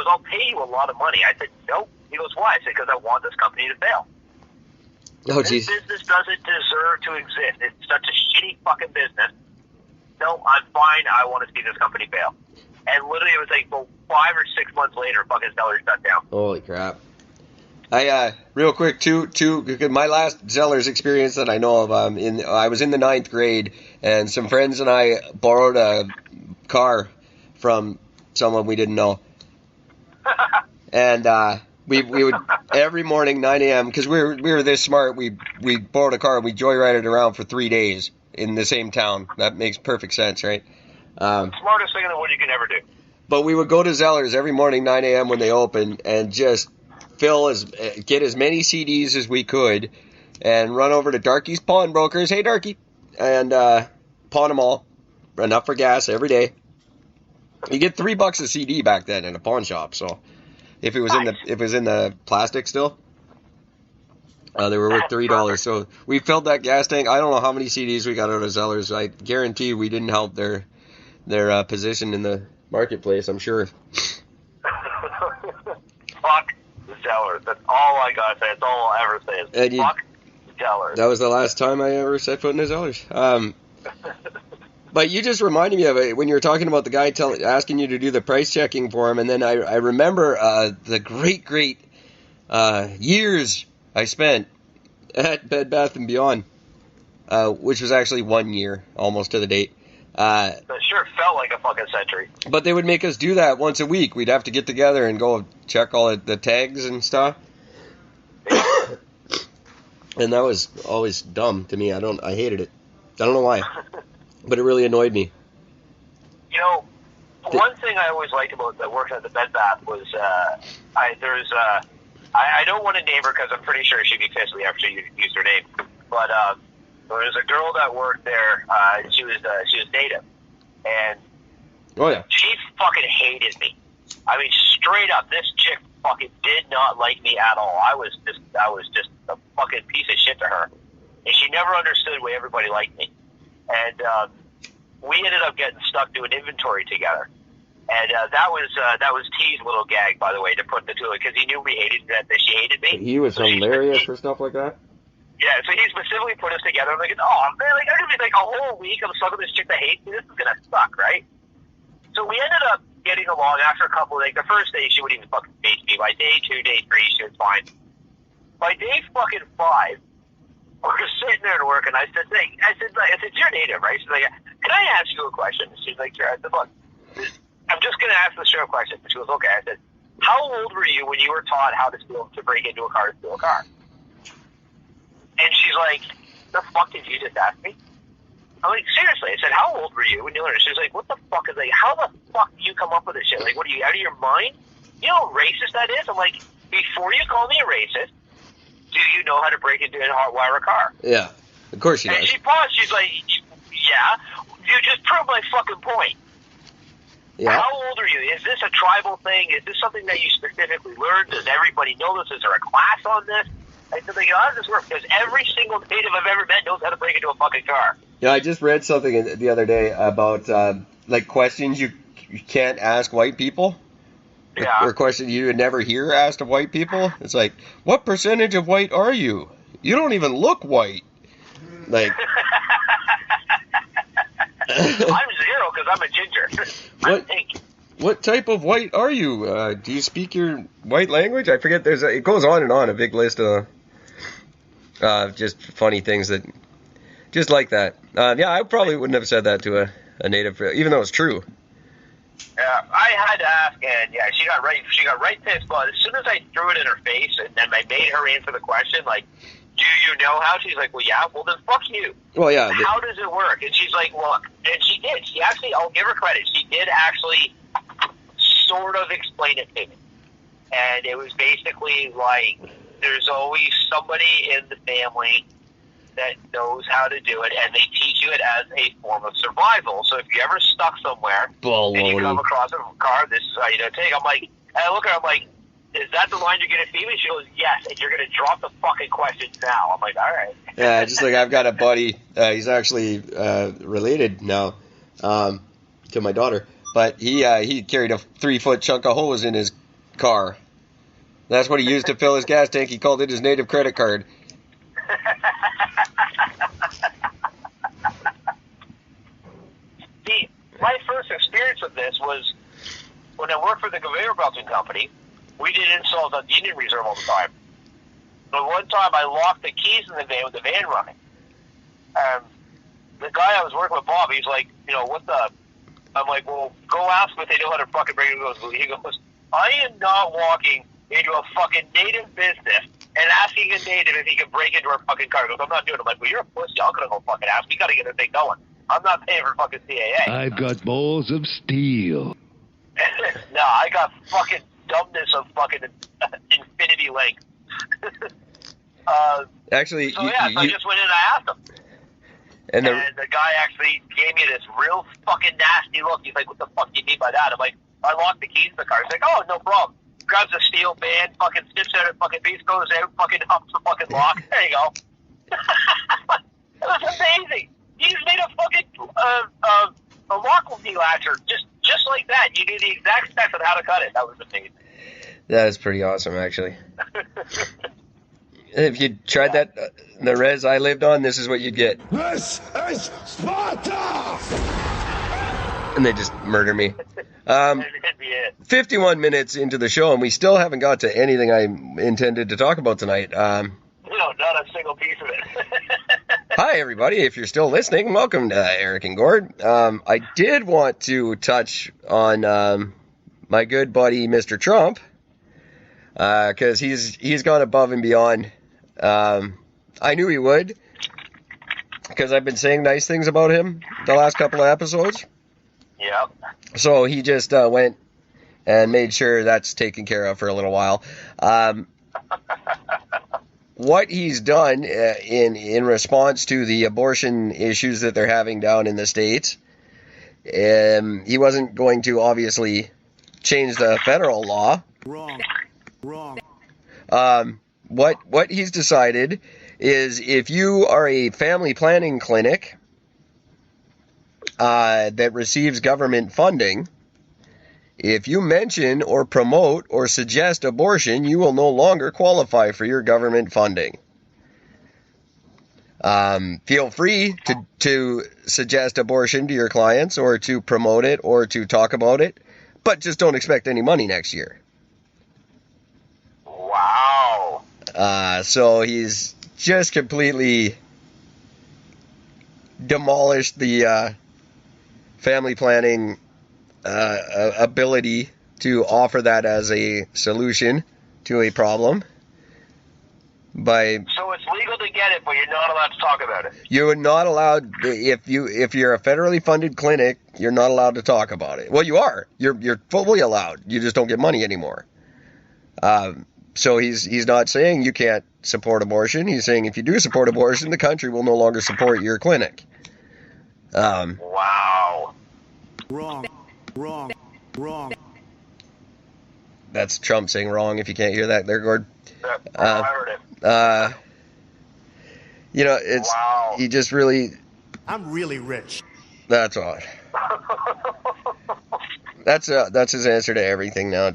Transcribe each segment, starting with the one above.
goes, I'll pay you a lot of money. I said, nope. He goes, why? I said, because I want this company to fail. Oh, this jeez. business doesn't deserve to exist. It's such a shitty fucking business. No, I'm fine. I want to see this company fail. And literally, it was like, well, 5 or 6 months later, fucking Zellers shut down. Holy crap. Real quick, my last Zellers experience that I know of, I was in the 9th grade, and some friends and I borrowed a car from someone we didn't know. And, we would, every morning, 9 a.m., because we were this smart, we borrowed a car and we joyrided around for 3 days in the same town. That makes perfect sense, right? Smartest thing in the world you can ever do. But we would go to Zellers every morning, 9 a.m. when they opened, and just get as many CDs as we could, and run over to Darky's Pawnbrokers. Hey, Darky. And pawn them all. Enough for gas every day. You get $3 a CD back then in a pawn shop, so... If it was in the plastic still, they were worth $3. So we filled that gas tank. I don't know how many CDs we got out of Zellers. I guarantee we didn't help their position in the marketplace. I'm sure. Fuck Zellers. That's all I gotta say. That's all I'll ever say is fuck Zellers. That was the last time I ever set foot in a Zellers. But you just reminded me of it when you were talking about the guy asking you to do the price checking for him, and then I remember the great years I spent at Bed Bath & Beyond, which was actually 1 year, almost to the date. That sure felt like a fucking century. But they would make us do that once a week. We'd have to get together and go check all the tags and stuff. And that was always dumb to me. I hated it. I don't know why. But it really annoyed me. You know, one thing I always liked about working at the Bed Bath was I don't want to name her because I'm pretty sure she'd be pissed with me after you used her name. But there was a girl that worked there. She was native, and she fucking hated me. I mean, straight up, this chick fucking did not like me at all. I was just a fucking piece of shit to her, and she never understood why everybody liked me. And we ended up getting stuck doing inventory together. And that was T's little gag, by the way, to put the two, because he knew that she hated me. He was hilarious for stuff like that? Yeah, so he specifically put us together. I'm like, oh, man, like, I'm going to be like a whole week I'm stuck with this chick that hates me. This is going to suck, right? So we ended up getting along after a couple of, like, the first day she wouldn't even fucking face me. By day 2, day 3, she was fine. By day fucking 5, we're sitting there at work, and I said, you're native, right? She's like, can I ask you a question? She's like, sure. I said, look, I'm just going to ask the straight question. She goes, okay. I said, how old were you when you were taught how to break into a car to steal a car? And she's like, the fuck did you just ask me? I'm like, seriously. I said, how old were you when you learned it? She's like, what the fuck is, like, how the fuck do you come up with this shit? Like, what are you, out of your mind? You know how racist that is? I'm like, before you call me a racist, do you know how to break into and hardwire a car? Yeah, of course she does. And she paused. She's like, yeah, you just proved my fucking point. Yeah. How old are you? Is this a tribal thing? Is this something that you specifically learned? Does everybody know this? Is there a class on this? I said, like, how does this work? Because every single native I've ever met knows how to break into a fucking car. Yeah, I just read something the other day about, like, questions you can't ask white people. Yeah. Or questions you would never hear asked of white people. It's like, what percentage of white are you? You don't even look white. Like... I'm 0 because I'm a ginger. What type of white are you? Do you speak your white language? I forget. It goes on and on. A big list of just funny things that, just like that. Yeah, I probably wouldn't have said that to a native, even though it's true. Yeah, I had to ask, and yeah, she got right pissed. But as soon as I threw it in her face, and then I made her answer the question, like, do you know how? She's like, well, yeah. Well, then fuck you. Well, yeah. How does it work? And she's like, well, and she did. She actually, I'll give her credit. She did actually sort of explain it to me. And it was basically like, there's always somebody in the family that knows how to do it, and they teach you it as a form of survival. So if you're ever stuck somewhere and you come across a car, this is how you take. I'm like, and I look at her, I'm like, is that the line you're going to feed me? She goes, yes, and you're going to drop the fucking questions now. I'm like, all right. Yeah, just like I've got a buddy, he's actually related now to my daughter, but he carried a 3-foot chunk of hose in his car. That's what he used to fill his gas tank. He called it his native credit card. See, my first experience with this was when I worked for the conveyor belting company. We did installs on the Indian Reserve all the time. But one time I locked the keys in the van with the van running. The guy I was working with, Bob, he's like, what the... I'm like, well, go ask if they know how to fucking break it. He goes, I am not walking into a fucking native business and asking a native if he can break into our fucking car. He goes, I'm not doing it. I'm like, well, you're a pussy. I'm going to go fucking ask. We got to get this thing going. I'm not paying for fucking CAA. I've got balls of steel. No, I got fucking dumbness of fucking infinity length. Actually, so I just went in and I asked him. And the guy actually gave me this real fucking nasty look. He's like, what the fuck do you mean by that? I'm like, I locked the keys in the car. He's like, oh, no problem. Grabs a steel band, fucking snips out a fucking piece, goes out, fucking humps the fucking lock. There you go. It was amazing. He just made a fucking a lock delatcher just like that. You knew the exact steps on how to cut it. That was amazing. That is pretty awesome, actually. If you tried that, the res I lived on, this is what you'd get. This is Sparta! And they just murder me. 51 minutes into the show, and we still haven't got to anything I intended to talk about tonight. No, not a single piece of it. Hi, everybody. If you're still listening, welcome to Eric and Gord. I did want to touch on my good buddy, Mr. Trump, because he's gone above and beyond. I knew he would, because I've been saying nice things about him the last couple of episodes. Yep. So he just went and made sure that's taken care of for a little while. What he's done in response to the abortion issues that they're having down in the States, he wasn't going to obviously change the federal law. Wrong. What he's decided is if you are a family planning clinic that receives government funding, if you mention or promote or suggest abortion, you will no longer qualify for your government funding. Feel free to suggest abortion to your clients or to promote it or to talk about it, but just don't expect any money next year. Wow. So he's just completely demolished the family planning ability to offer that as a solution to a problem. So it's legal to get it, but you're not allowed to talk about it. You're not allowed, if you're a federally funded clinic, you're not allowed to talk about it. Well, you are. You're fully allowed. You just don't get money anymore. So he's not saying you can't support abortion. He's saying if you do support abortion, the country will no longer support your clinic. Wow. Wrong. That's Trump saying wrong, if you can't hear that there, Gord. I heard it. It's wow. He just really... I'm really rich. That's odd. That's his answer to everything now.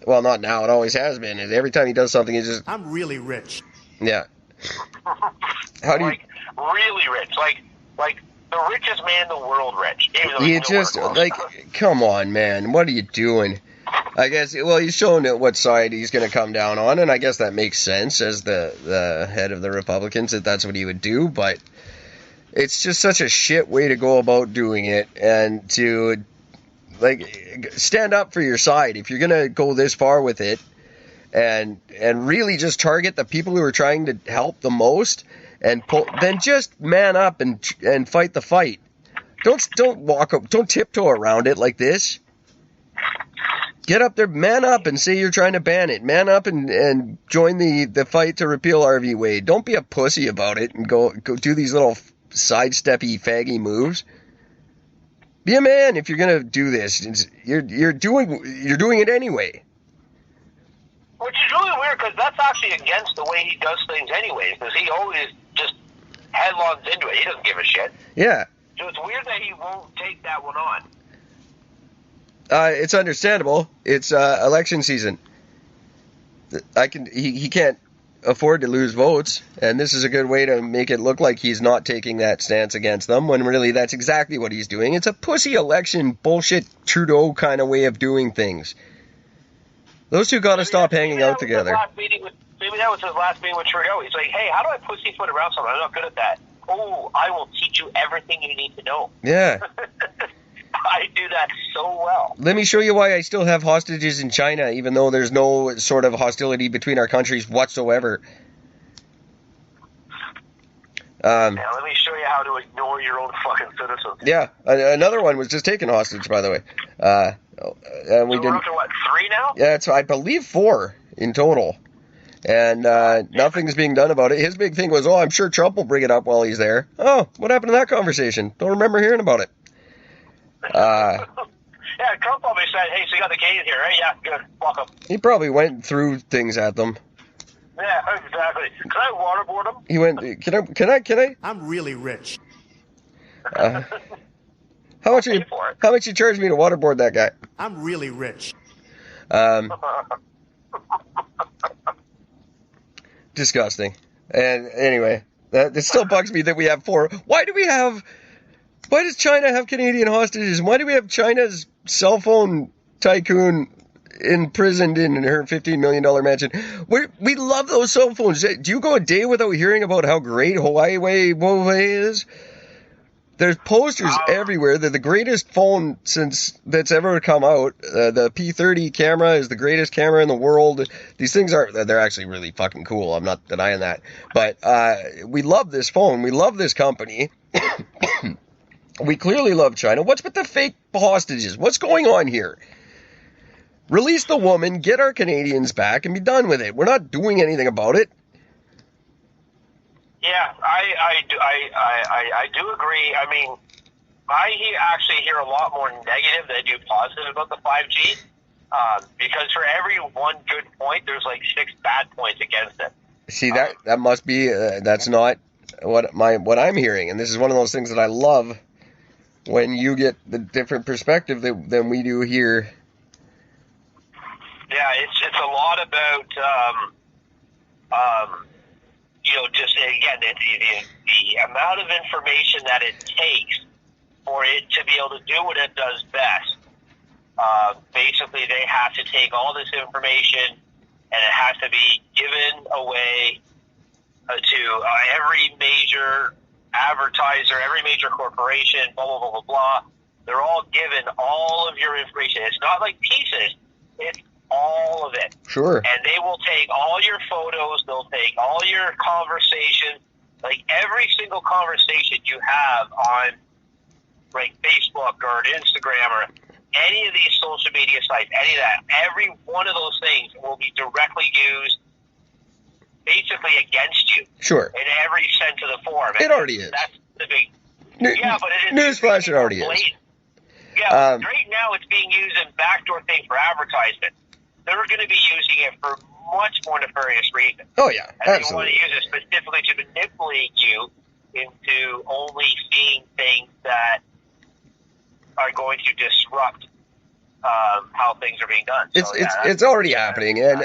Well, not now. It always has been. Every time he does something, he just... I'm really rich. Yeah. How do you... really rich. Like the richest man in the world rich. He just, come on, man. What are you doing? I guess, well, he's showing what side he's going to come down on, and I guess that makes sense as the head of the Republicans, that that's what he would do, but it's just such a shit way to go about doing it, and to, stand up for your side. If you're going to go this far with it, and really just target the people who are trying to help the most, then just man up and fight the fight. Don't tiptoe around it like this. Get up there, man up, and say you're trying to ban it. Man up and join the fight to repeal R V Wade. Don't be a pussy about it and go do these little sidesteppy, faggy moves. Be a man if you're gonna do this. You're doing it anyway. Which is really weird, because that's actually against the way he does things anyways, because he always just headlongs into it. He doesn't give a shit. Yeah. So it's weird that he won't take that one on. It's understandable. It's election season. He can't afford to lose votes, and this is a good way to make it look like he's not taking that stance against them, when really that's exactly what he's doing. It's a pussy election bullshit Trudeau kind of way of doing things. Those two got to stop hanging out together. Maybe that was his last meeting with Trudeau. He's like, hey, how do I pussyfoot around someone? I'm not good at that. Oh, I will teach you everything you need to know. Yeah. I do that so well. Let me show you why I still have hostages in China, even though there's no sort of hostility between our countries whatsoever. Let me show you how to ignore your own fucking citizens. Yeah, another one was just taken hostage, by the way. And we we're up to what, 3 now? Yeah, it's I believe 4 in total. And nothing's being done about it. His big thing was, I'm sure Trump will bring it up while he's there. Oh, what happened to that conversation? Don't remember hearing about it. Yeah, Trump probably said, hey, so you got the Canadians here, right? Yeah, good. Welcome. He probably went through things at them. Yeah, exactly. Can I waterboard him? He went, can I? I'm really rich. How much you charge me to waterboard that guy? I'm really rich. Disgusting. And anyway, it still bugs me that we have 4. Why does China have Canadian hostages? Why do we have China's cell phone tycoon imprisoned in her $15 million mansion? We love those cell phones. Do you go a day without hearing about how great Huawei is? There's posters everywhere. They're the greatest phone that's ever come out. The P30 camera is the greatest camera in the world. These things they're actually really fucking cool. I'm not denying that. But we love this phone. We love this company. We clearly love China. What's with the fake hostages? What's going on here? Release the woman, get our Canadians back, and be done with it. We're not doing anything about it. Yeah, I do agree. I mean, actually hear a lot more negative than I do positive about the 5G, because for every one good point, there's like 6 bad points against it. See, that must be that's not what I'm hearing, and this is one of those things that I love when you get the different perspective than we do here. Yeah, it's a lot about just again the amount of information that it takes for it to be able to do what it does best. Basically, they have to take all this information and it has to be given away to every major advertiser, every major corporation, blah, blah, blah, blah, blah. They're all given all of your information. It's not like pieces. It's all of it. Sure. And they will take all your photos. They'll take all your conversations. Like every single conversation you have on like Facebook or Instagram or any of these social media sites, any of that, every one of those things will be directly used basically against you. Sure. In every sense of the form. It already is. That's the big... Yeah, but it is... Newsflash, it already is. Yeah, right now it's being used in backdoor thing for advertisement. They're going to be using it for much more nefarious reasons. Oh, yeah, and absolutely. they want to use it specifically to manipulate you into only seeing things that are going to disrupt how things are being done. So, it's already happening. And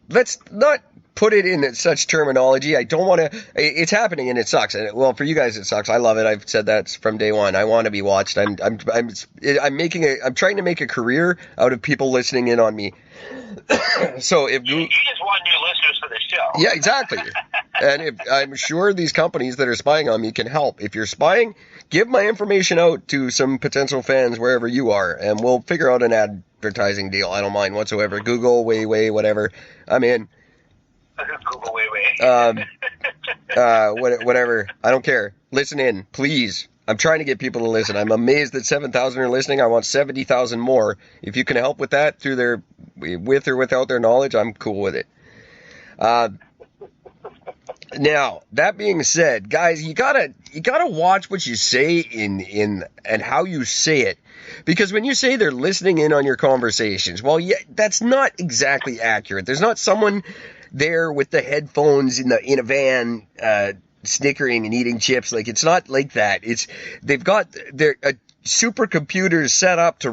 let's not put it in such terminology. I don't want to. It's happening and it sucks. And well, for you guys, it sucks. I love it. I've said that from day one. I want to be watched. I'm trying to make a career out of people listening in on me. So if you just want new listeners for the show. Yeah, exactly. And I'm sure these companies that are spying on me can help. If you're spying, give my information out to some potential fans wherever you are, and we'll figure out an advertising deal. I don't mind whatsoever. Google, way, whatever. I'm in. Google, way. Whatever. I don't care. Listen in, please. I'm trying to get people to listen. I'm amazed that 7,000 are listening. I want 70,000 more. If you can help with that through with or without their knowledge, I'm cool with it. Now, that being said, guys, you gotta watch what you say in and how you say it. Because when you say they're listening in on your conversations, well, yeah, that's not exactly accurate. There's not someone there with the headphones in a van, snickering and eating chips. Like, it's not like that. They've got supercomputers set up to